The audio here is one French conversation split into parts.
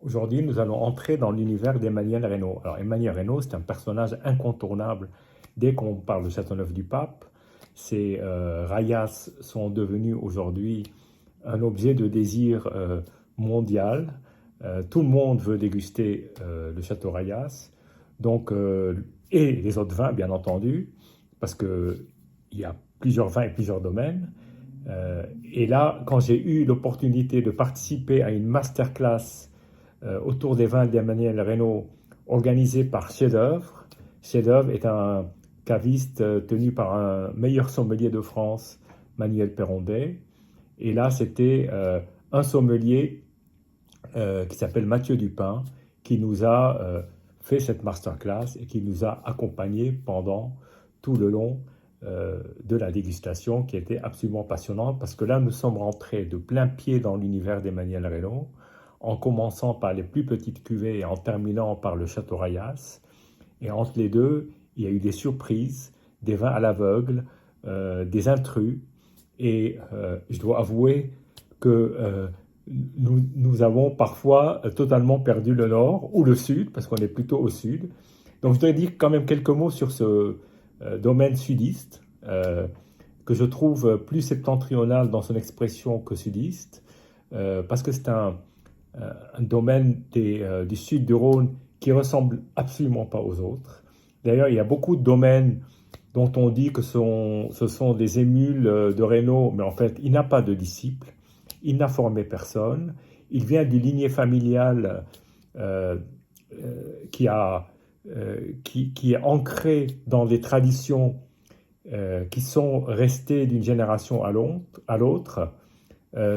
Aujourd'hui, nous allons entrer dans l'univers d'Emmanuel Reynaud. Alors, Emmanuel Reynaud, c'est un personnage incontournable dès qu'on parle de Châteauneuf-du-Pape. Ces rayas sont devenus aujourd'hui un objet de désir mondial. Tout le monde veut déguster le château Rayas, donc, et les autres vins, bien entendu, parce qu'il y a plusieurs vins et plusieurs domaines. Et là, quand j'ai eu l'opportunité de participer à une masterclass autour des vins d'Emmanuel Reynaud organisée par Chef d'œuvre. Chef d'œuvre est un caviste tenu par un meilleur sommelier de France, Manuel Perrondet. Et là, c'était un sommelier qui s'appelle Mathieu Dupin qui nous a fait cette masterclass et qui nous a accompagnés pendant tout le long de la dégustation qui était absolument passionnante parce que là, nous sommes rentrés de plein pied dans l'univers d'Emmanuel Reynaud en commençant par les plus petites cuvées et en terminant par le Château Rayas. Et entre les deux, il y a eu des surprises, des vins à l'aveugle, des intrus. Et je dois avouer que nous avons parfois totalement perdu le nord ou le sud, parce qu'on est plutôt au sud. Donc je voudrais dire quand même quelques mots sur ce domaine sudiste, que je trouve plus septentrional dans son expression que sudiste, parce que c'est un domaine du sud du Rhône qui ressemble absolument pas aux autres. D'ailleurs, il y a beaucoup de domaines dont on dit que ce sont des émules de Reynaud, mais en fait, il n'a pas de disciples, il n'a formé personne, il vient d'une lignée familiale euh, qui, qui est ancrée dans des traditions qui sont restées d'une génération à l'autre.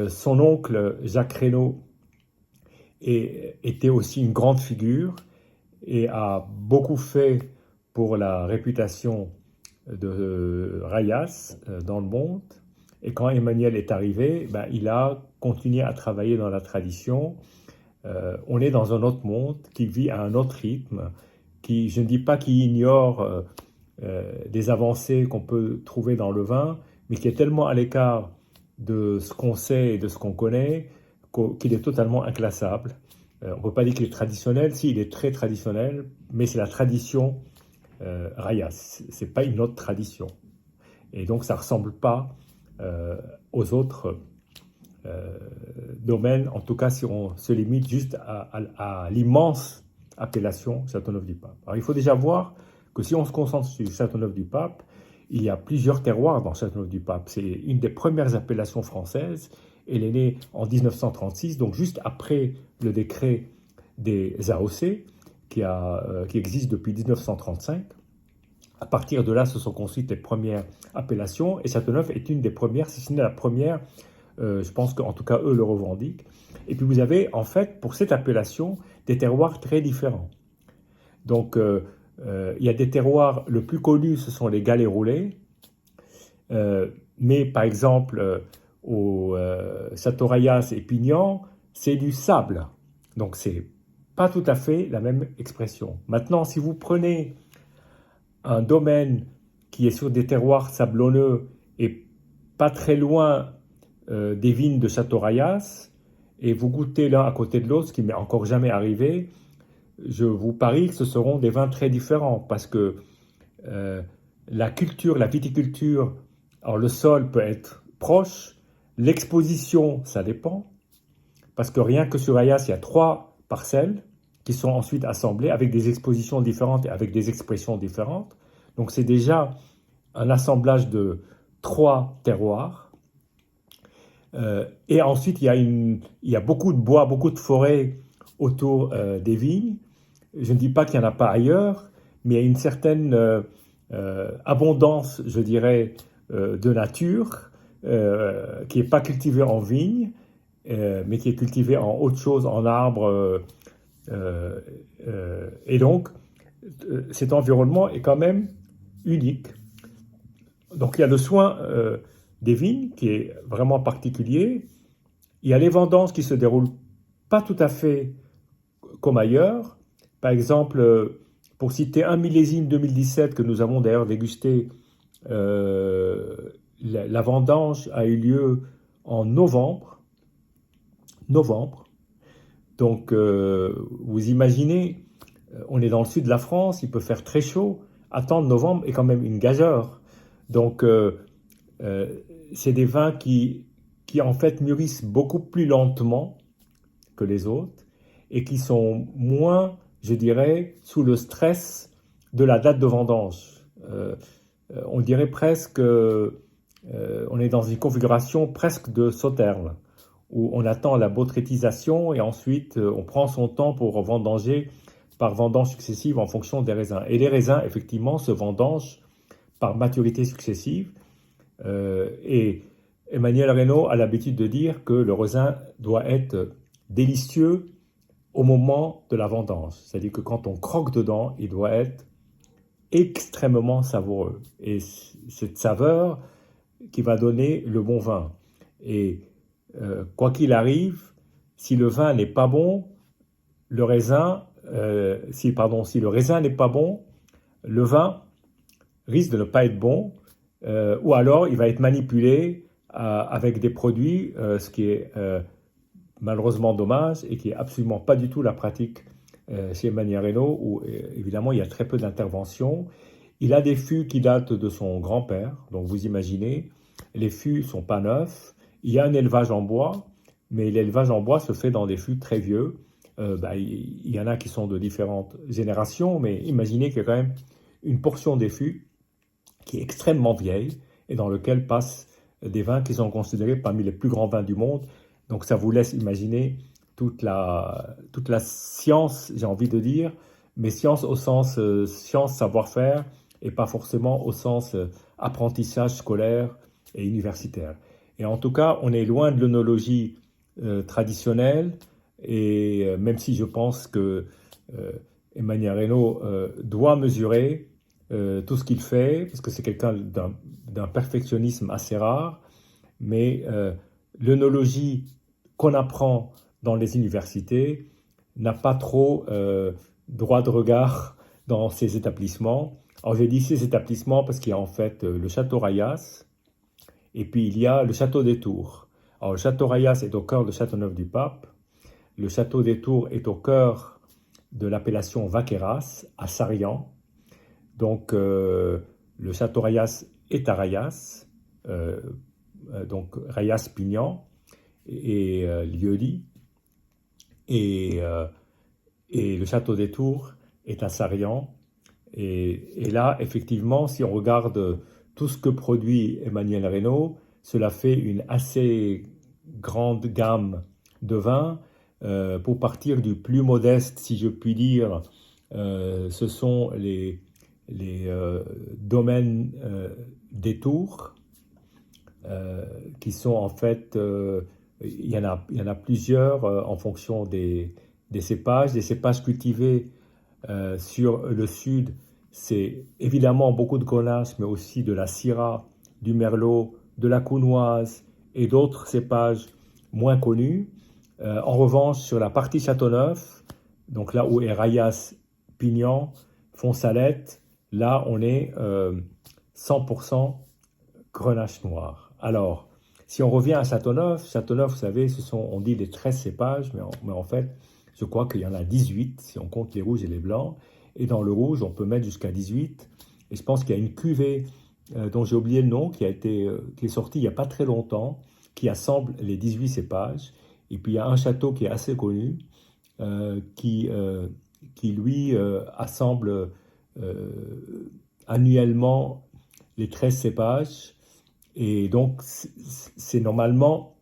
Son oncle, Jacques Reynaud, était aussi une grande figure et a beaucoup fait pour la réputation de Rayas dans le monde. Et quand Emmanuel est arrivé, ben, il a continué à travailler dans la tradition. On est dans un autre monde qui vit à un autre rythme, qui, je ne dis pas qu'il ignore des avancées qu'on peut trouver dans le vin, mais qui est tellement à l'écart de ce qu'on sait et de ce qu'on connaît qu'il est totalement inclassable. On ne peut pas dire qu'il est traditionnel, si, il est très traditionnel, mais c'est la tradition Rayas, ce n'est pas une autre tradition. Et donc ça ne ressemble pas aux autres domaines, en tout cas si on se limite juste à l'immense appellation Châteauneuf-du-Pape. Alors il faut déjà voir que si on se concentre sur Châteauneuf-du-Pape, il y a plusieurs terroirs dans Châteauneuf-du-Pape. C'est une des premières appellations françaises. Elle est née en 1936, donc juste après le décret des AOC, qui existe depuis 1935. À partir de là, se sont construites les premières appellations, et Châteauneuf est une des premières, si ce n'est la première, je pense qu'en tout cas eux le revendiquent. Et puis vous avez en fait pour cette appellation des terroirs très différents. Donc il y a des terroirs, le plus connu ce sont les galets roulés, mais par exemple au Château Rayas et Pignan, c'est du sable. Donc c'est pas tout à fait la même expression. Maintenant, si vous prenez un domaine qui est sur des terroirs sablonneux et pas très loin des vignes de Château Rayas, et vous goûtez l'un à côté de l'autre, ce qui m'est encore jamais arrivé, je vous parie que ce seront des vins très différents parce que la culture, la viticulture, alors le sol peut être proche, l'exposition, ça dépend, parce que rien que sur Ayas, il y a 3 parcelles qui sont ensuite assemblées avec des expositions différentes et avec des expressions différentes. Donc c'est déjà un assemblage de 3 terroirs. Et ensuite, il y a beaucoup de bois, beaucoup de forêts autour des vignes. Je ne dis pas qu'il n'y en a pas ailleurs, mais il y a une certaine abondance, je dirais, de nature qui n'est pas cultivée en vigne, mais qui est cultivée en autre chose, en arbres. Et donc, cet environnement est quand même unique. Donc, il y a le soin des vignes qui est vraiment particulier. Il y a les vendanges qui se déroulent pas tout à fait comme ailleurs. Par exemple, pour citer un millésime 2017 que nous avons d'ailleurs dégusté, la vendange a eu lieu en novembre. Novembre. Donc, vous imaginez, on est dans le sud de la France, il peut faire très chaud. Attendre novembre est quand même une gageure. Donc, euh, c'est des vins qui en fait mûrissent beaucoup plus lentement que les autres et qui sont moins, je dirais, sous le stress de la date de vendange. On dirait presque, on est dans une configuration presque de sauterne, où on attend la botrytisation et ensuite on prend son temps pour vendanger par vendange successive en fonction des raisins. Et les raisins, effectivement, se vendangent par maturité successive. Et Emmanuel Reynaud a l'habitude de dire que le raisin doit être délicieux au moment de la vendange. C'est-à-dire que quand on croque dedans, il doit être extrêmement savoureux. Et cette saveur qui va donner le bon vin. Et quoi qu'il arrive, si le vin n'est pas bon, le raisin, si le raisin n'est pas bon, le vin risque de ne pas être bon, ou alors il va être manipulé avec des produits, ce qui est malheureusement dommage et qui est absolument pas du tout la pratique chez Emmanuel Reynaud, où évidemment il y a très peu d'intervention. Il a des fûts qui datent de son grand-père, donc vous imaginez, les fûts sont pas neufs. Il y a un élevage en bois, mais l'élevage en bois se fait dans des fûts très vieux. Il y en a qui sont de différentes générations, mais imaginez qu'il y a quand même une portion des fûts qui est extrêmement vieille et dans lequel passent des vins qui sont considérés parmi les plus grands vins du monde. Donc ça vous laisse imaginer toute la science, j'ai envie de dire, mais science au sens science savoir-faire et pas forcément au sens apprentissage scolaire et universitaire. Et en tout cas, on est loin de l'œnologie traditionnelle, et même si je pense que Emmanuel Reynaud doit mesurer tout ce qu'il fait, parce que c'est quelqu'un d'un perfectionnisme assez rare, mais l'œnologie qu'on apprend dans les universités n'a pas trop droit de regard dans ces établissements. Alors j'ai dit ces établissements parce qu'il y a en fait le château Rayas, et puis il y a le château des Tours. Alors le château Rayas est au cœur de Châteauneuf-du-Pape, le château des Tours est au cœur de l'appellation Vaqueras, à Sarian. Donc le château Rayas est à Rayas, donc Rayas-Pignan et Lieu-dit, et le château des Tours est à Sarian. Et là, effectivement, si on regarde tout ce que produit Emmanuel Reynaud, cela fait une assez grande gamme de vins. Pour partir du plus modeste, si je puis dire, ce sont les domaines des Tours, qui sont en fait, il y en a plusieurs en fonction des cépages. Les cépages cultivés sur le sud, c'est évidemment beaucoup de Grenache, mais aussi de la Syrah, du Merlot, de la Counoise et d'autres cépages moins connus. En revanche, sur la partie Châteauneuf, donc là où est Rayas, Pignan, Fonsalette, là on est 100% Grenache noir. Alors, si on revient à Châteauneuf, vous savez, on dit les 13 cépages, mais en fait, je crois qu'il y en a 18, si on compte les rouges et les blancs. Et dans le rouge, on peut mettre jusqu'à 18. Et je pense qu'il y a une cuvée dont j'ai oublié le nom, qui est sortie il n'y a pas très longtemps, qui assemble les 18 cépages. Et puis il y a un château qui est assez connu, qui lui assemble annuellement les 13 cépages. Et donc c'est normalement,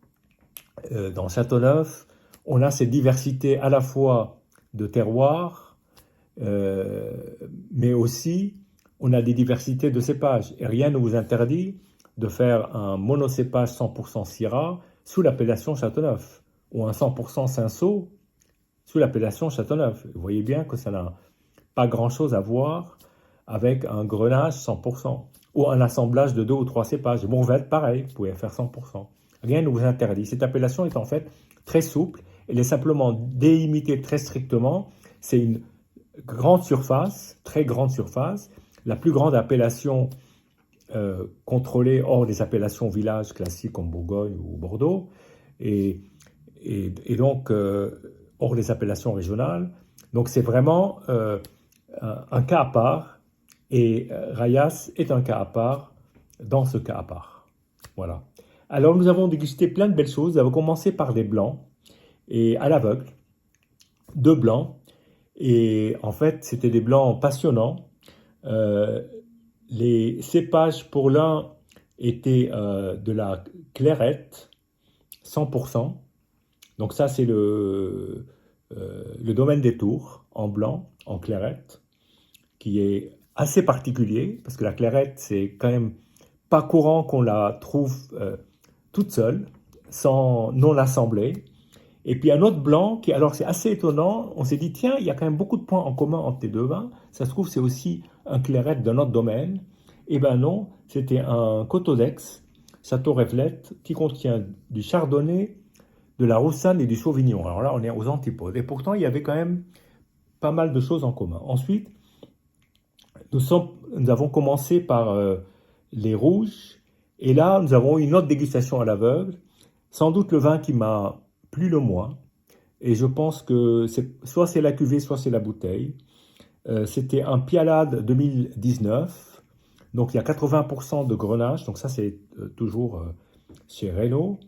dans Châteauneuf, on a cette diversité à la fois de terroirs, mais aussi on a des diversités de cépages. Et rien ne vous interdit de faire un monocépage 100% Syrah sous l'appellation Châteauneuf, ou un 100% Cinsault sous l'appellation Châteauneuf. Vous voyez bien que ça n'a pas grand-chose à voir avec un Grenache 100%, ou un assemblage de 2 ou 3 cépages. Et Mourvèdre, pareil, vous pouvez faire 100%. Rien ne vous interdit. Cette appellation est en fait très souple. Elle est simplement délimitée très strictement. C'est une grande surface, très grande surface, la plus grande appellation contrôlée hors des appellations villages classiques comme Bourgogne ou Bordeaux. Et donc, hors des appellations régionales. Donc c'est vraiment un cas à part, et Rayas est un cas à part dans ce cas à part. Voilà. Alors nous avons dégusté plein de belles choses. Nous avons commencé par des blancs, et à l'aveugle, 2 blancs, et en fait c'était des blancs passionnants. Les cépages pour l'un étaient de la clairette, 100%. Donc ça c'est le domaine des Tours, en blanc, en clairette, qui est assez particulier, parce que la clairette, c'est quand même pas courant qu'on la trouve toute seule, sans non assemblée. Et puis un autre blanc, qui alors c'est assez étonnant, on s'est dit, tiens, il y a quand même beaucoup de points en commun entre les deux vins, ça se trouve c'est aussi un clairette d'un autre domaine. Eh ben non, c'était un Coteau d'Aix, Château Révelette, qui contient du chardonnay, de la roussanne et du sauvignon. Alors là, on est aux antipodes. Et pourtant, il y avait quand même pas mal de choses en commun. Ensuite, nous avons commencé par les rouges. Et là, nous avons eu une autre dégustation à l'aveugle. Sans doute le vin qui m'a plu le moins. Et je pense que soit c'est la cuvée, soit c'est la bouteille. C'était un Pialade 2019. Donc il y a 80% de Grenache. Donc ça, c'est toujours chez Reynaud.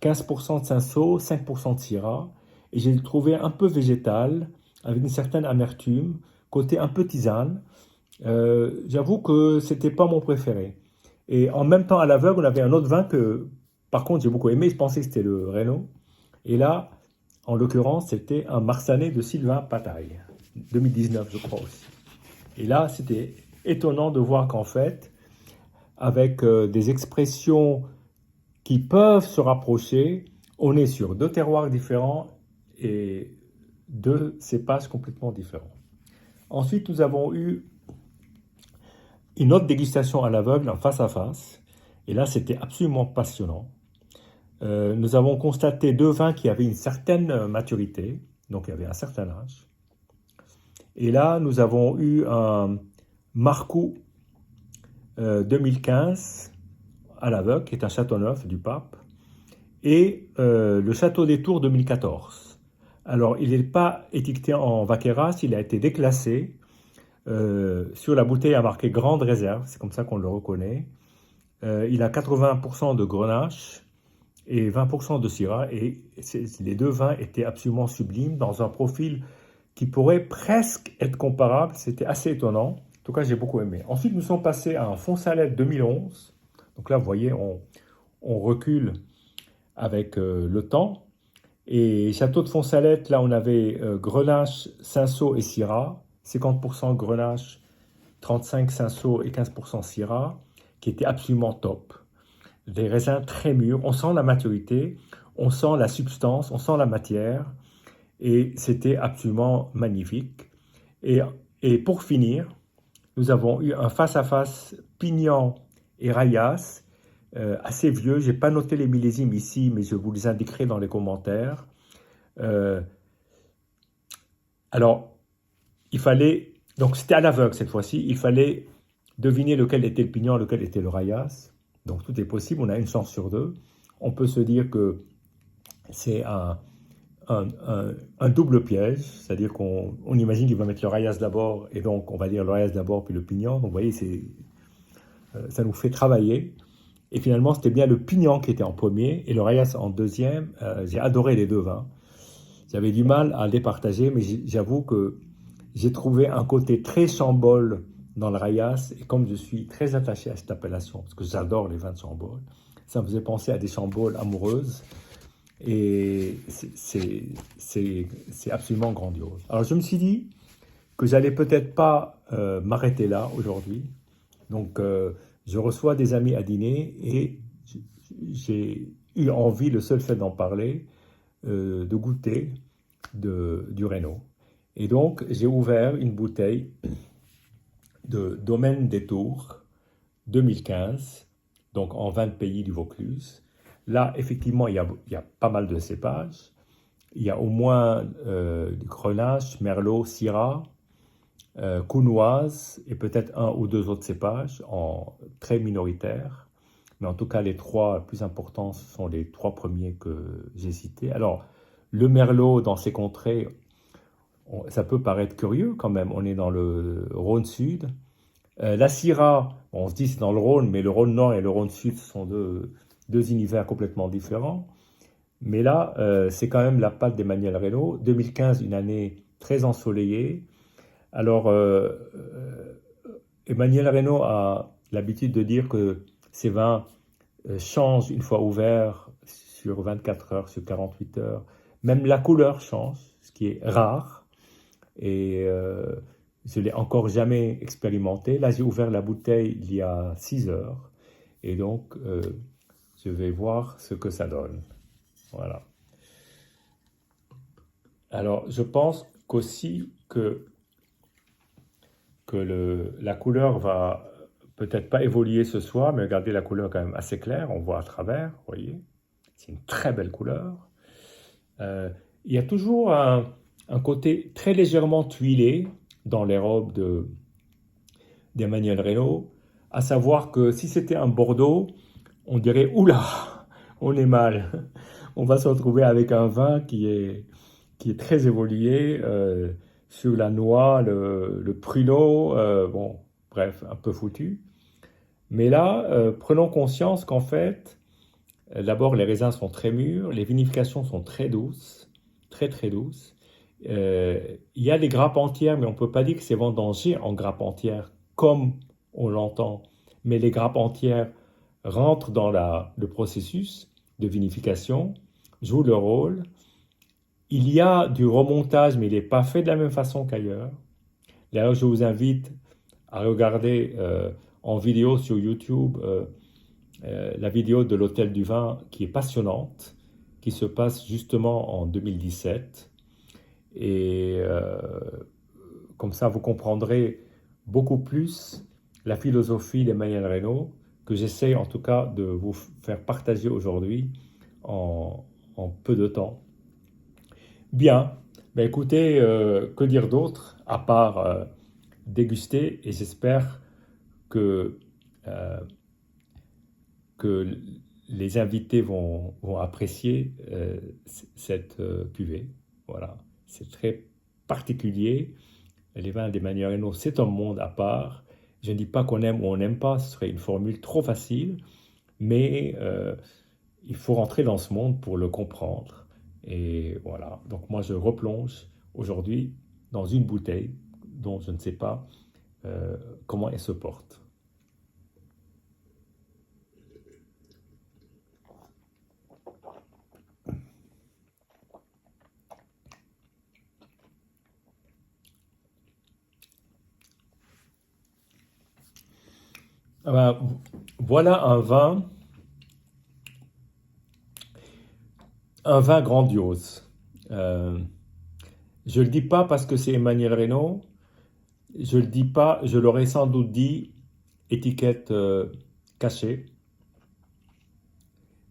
15% de Cinsault, 5% de Syrah. Et j'ai trouvé un peu végétal, avec une certaine amertume, côté un peu tisane. J'avoue que c'était pas mon préféré. Et en même temps, à l'aveugle, on avait un autre vin que, par contre, j'ai beaucoup aimé. Je pensais que c'était le Reynaud. Et là, en l'occurrence, c'était un Marsanais de Sylvain Pataille, 2019, je crois aussi. Et là, c'était étonnant de voir qu'en fait, avec des expressions qui peuvent se rapprocher, on est sur 2 terroirs différents et 2 cépages complètement différents. Ensuite, nous avons eu une autre dégustation à l'aveugle, en face à face, et là, c'était absolument passionnant. Nous avons constaté 2 vins qui avaient une certaine maturité, donc il y avait un certain âge. Et là, nous avons eu un Marcoux 2015 à l'aveugle, qui est un Châteauneuf du Pape, et le Château des Tours 2014. Alors, il n'est pas étiqueté en Vaqueras, il a été déclassé. Sur la bouteille, il a marqué Grande Réserve, c'est comme ça qu'on le reconnaît. Il a 80% de Grenache et 20% de Syrah, et les 2 vins étaient absolument sublimes, dans un profil qui pourrait presque être comparable. C'était assez étonnant. En tout cas, j'ai beaucoup aimé. Ensuite, nous sommes passés à un Fonsalette 2011. Donc là, vous voyez, on recule avec le temps. Et Château de Fonsalette, là, on avait Grenache, Cinsault et Syrah. 50% Grenache, 35% Cinsault et 15% Syrah, qui était absolument top. Des raisins très mûrs, on sent la maturité, on sent la substance, on sent la matière, et c'était absolument magnifique. Et pour finir, nous avons eu un face-à-face Pignan et Rayas, assez vieux. Je n'ai pas noté les millésimes ici, mais je vous les indiquerai dans les commentaires. Alors, il fallait, donc c'était à l'aveugle cette fois-ci, il fallait deviner lequel était le Pignan, lequel était le Rayas. Donc tout est possible, on a une chance sur 2. On peut se dire que c'est un double piège, c'est-à-dire qu'on imagine qu'il va mettre le Rayas d'abord, et donc on va dire le Rayas d'abord puis le Pignan. Donc vous voyez, ça nous fait travailler. Et finalement, c'était bien le Pignan qui était en premier et le Rayas en deuxième. J'ai adoré les 2 vins. J'avais du mal à les partager, mais j'avoue que j'ai trouvé un côté très Chambol dans le Rayas, et comme je suis très attaché à cette appellation, parce que j'adore les vins de Chambol, ça me faisait penser à des Chambols amoureuses, et c'est absolument grandiose. Alors je me suis dit que j'allais peut-être pas m'arrêter là aujourd'hui, donc je reçois des amis à dîner, et j'ai eu envie, le seul fait d'en parler, de goûter du Reynaud. Et donc, j'ai ouvert une bouteille de Domaine des Tours 2015, donc en 20 pays du Vaucluse. Là, effectivement, il y a pas mal de cépages. Il y a au moins du Grenache, Merlot, Syrah, Counoise, et peut-être 1 ou 2 autres cépages, très minoritaires. Mais en tout cas, les 3 plus importants, ce sont les 3 premiers que j'ai cités. Alors, Le merlot dans ces contrées, ça peut paraître curieux quand même, on est dans le Rhône Sud. La Syrah, on se dit c'est dans le Rhône, mais le Rhône Nord et le Rhône Sud sont deux univers complètement différents. Mais là, c'est quand même la patte d'Emmanuel Reynaud. 2015, une année très ensoleillée. Alors, Emmanuel Reynaud a l'habitude de dire que ces vins changent une fois ouverts sur 24 heures, sur 48 heures. Même la couleur change, ce qui est rare. Et je ne l'ai encore jamais expérimenté. Là, j'ai ouvert la bouteille il y a 6 heures. Et donc, je vais voir ce que ça donne. Voilà. Alors, je pense qu'aussi que la couleur va peut-être pas évoluer ce soir, mais regardez, la couleur est quand même assez claire, on voit à travers, vous voyez. C'est une très belle couleur. Euh, il y a toujours un côté très légèrement tuilé dans les robes d'Emmanuel Reynaud, à savoir que si c'était un Bordeaux, on dirait oula, on est mal. On va se retrouver avec un vin qui est très évolué sur la noix, le pruneau, bon, bref, un peu foutu. Mais là, prenons conscience qu'en fait, d'abord, les raisins sont très mûrs, les vinifications sont très douces, très très douces. Il y a des grappes entières, mais on ne peut pas dire que c'est vendangé en grappes entières, comme on l'entend. Mais les grappes entières rentrent dans le processus de vinification, jouent le rôle. Il y a du remontage, mais il n'est pas fait de la même façon qu'ailleurs. D'ailleurs, je vous invite à regarder en vidéo sur YouTube la vidéo de l'Hôtel du Vin qui est passionnante, qui se passe justement en 2017. Et comme ça, vous comprendrez beaucoup plus la philosophie d'Emmanuel Reynaud, que j'essaie en tout cas de vous faire partager aujourd'hui en peu de temps. Bien, ben écoutez, que dire d'autre à part déguster, et j'espère que, euh, que les invités vont apprécier cette cuvée. Voilà, c'est très particulier. Les vins d'Emmanuel Reynaud, c'est un monde à part. Je ne dis pas qu'on aime ou on n'aime pas, ce serait une formule trop facile, mais il faut rentrer dans ce monde pour le comprendre. Et voilà, donc moi je replonge aujourd'hui dans une bouteille dont je ne sais pas comment elle se porte. Ah ben, voilà un vin grandiose. Je ne le dis pas parce que c'est Emmanuel Reynaud, je le dis pas, je l'aurais sans doute dit étiquette cachée.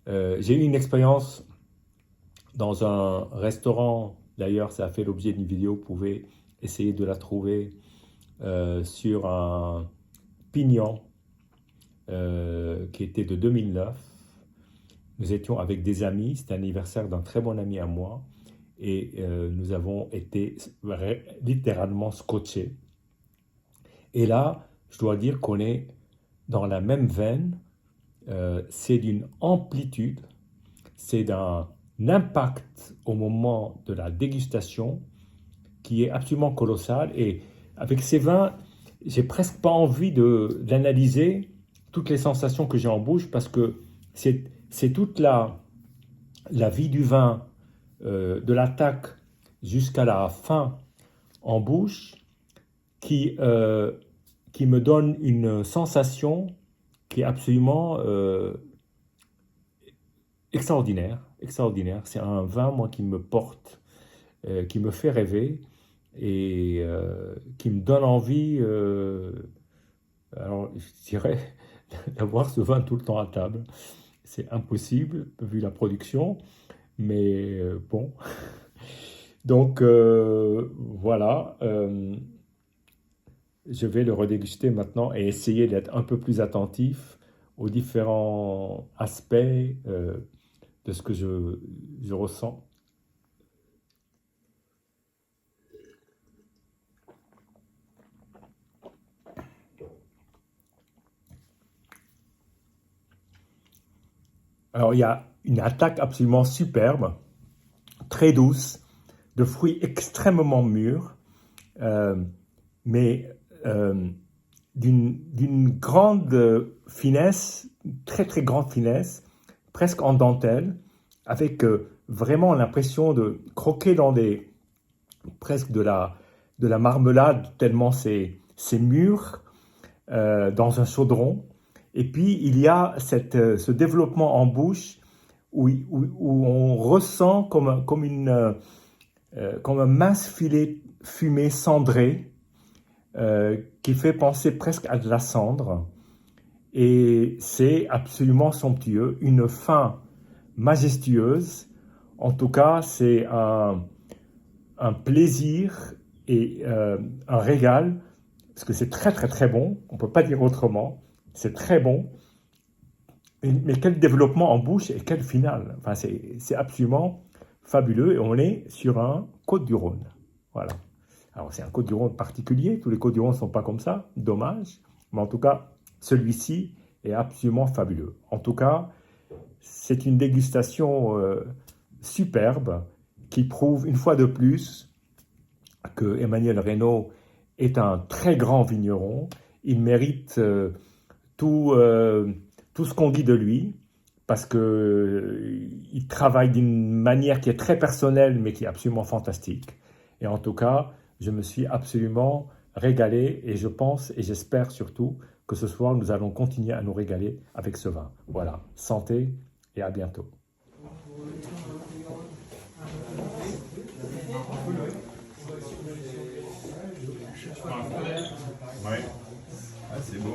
J'ai eu une expérience dans un restaurant, d'ailleurs ça a fait l'objet d'une vidéo, vous pouvez essayer de la trouver sur un pignon qui était de 2009. Nous étions avec des amis, c'était l'anniversaire d'un très bon ami à moi, et nous avons été littéralement scotchés. Et là, je dois dire qu'on est dans la même veine, c'est d'une amplitude, c'est d'un impact au moment de la dégustation qui est absolument colossal. Et avec ces vins, j'ai presque pas envie d'analyser toutes les sensations que j'ai en bouche parce que c'est toute la vie du vin, de l'attaque jusqu'à la fin en bouche, qui me donne une sensation qui est absolument extraordinaire. Extraordinaire. C'est un vin, moi, qui me porte, qui me fait rêver et qui me donne envie, alors je dirais, d'avoir ce vin tout le temps à table. C'est impossible vu la production, mais bon. Donc voilà, je vais le redéguster maintenant et essayer d'être un peu plus attentif aux différents aspects de ce que je ressens Alors, il y a une attaque absolument superbe, très douce, de fruits extrêmement mûrs, euh, mais d'une grande finesse, très très grande finesse, presque en dentelle, avec vraiment l'impression de croquer dans presque de la marmelade, tellement c'est mûr, dans un chaudron. Et puis il y a ce développement en bouche où on ressent comme un mince filet fumé cendré, qui fait penser presque à de la cendre. Et c'est absolument somptueux, une fin majestueuse. En tout cas, c'est un plaisir et un régal, parce que c'est très très très bon, on ne peut pas dire autrement, c'est très bon, mais quel développement en bouche et quel final. Enfin, c'est absolument fabuleux, et on est sur un Côte-du-Rhône. Voilà. Alors c'est un Côte-du-Rhône particulier, tous les Côtes-du-Rhône ne sont pas comme ça, dommage, mais en tout cas, celui-ci est absolument fabuleux. En tout cas, c'est une dégustation superbe qui prouve une fois de plus que Emmanuel Reynaud est un très grand vigneron. Il mérite tout ce qu'on dit de lui, parce qu'il travaille d'une manière qui est très personnelle, mais qui est absolument fantastique. Et en tout cas, je me suis absolument régalé, et je pense et j'espère surtout que ce soir, nous allons continuer à nous régaler avec ce vin. Voilà, santé et à bientôt. Ouais. Ah, c'est beau.